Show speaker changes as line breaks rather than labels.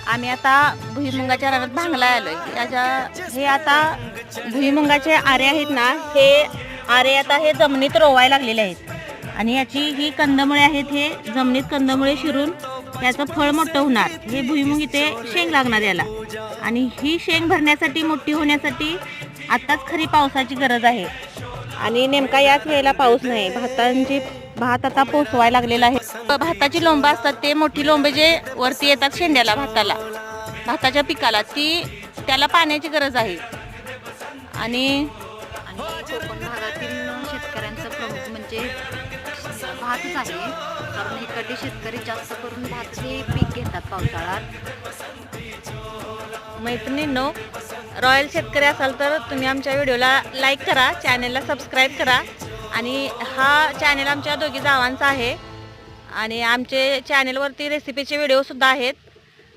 आम्ही आता भुईमुगाच्या रानात भांगला आलोय. हे आता भुईमुगाचे आरे आहेत ना, हे आरे आता हे जमिनीत रोवायला लागलेले आहेत आणि याची ही कंदमुळे आहेत, हे जमिनीत कंदमुळे शिरून याचं फळ मोठं होणार. हे भुईमुग इथे शेंग लागणार याला आणि ही शेंग भरण्यासाठी, मोठी होण्यासाठी आत्ताच खरी पावसाची गरज आहे आणि नेमका याच वेळेला पाऊस नाही. भात आता पोसवायला लागलेला आहे. भाताची लोंब असतात ते मोठी लोंबे जे वरती येतात शेंड्याला, भाताच्या पिकाला, त्याला पाण्याची गरज आहे. आणि कोकण भागातील शेतकऱ्यांचं प्रमुख म्हणजे भातच आहे, कारण इकडे शेतकरी जास्त करून भात हे पीक घेतात पावसाळ्यात. मैत्रिणींनो, रॉयल शेतकरी असाल तर तुम्ही आमच्या व्हिडिओला लाईक करा, चॅनेलला सबस्क्राईब करा. आणि हा चॅनेल आमच्या दोघी जावांचा आहे आणि आमचे चॅनेलवरती रेसिपीचे व्हिडिओसुद्धा आहेत.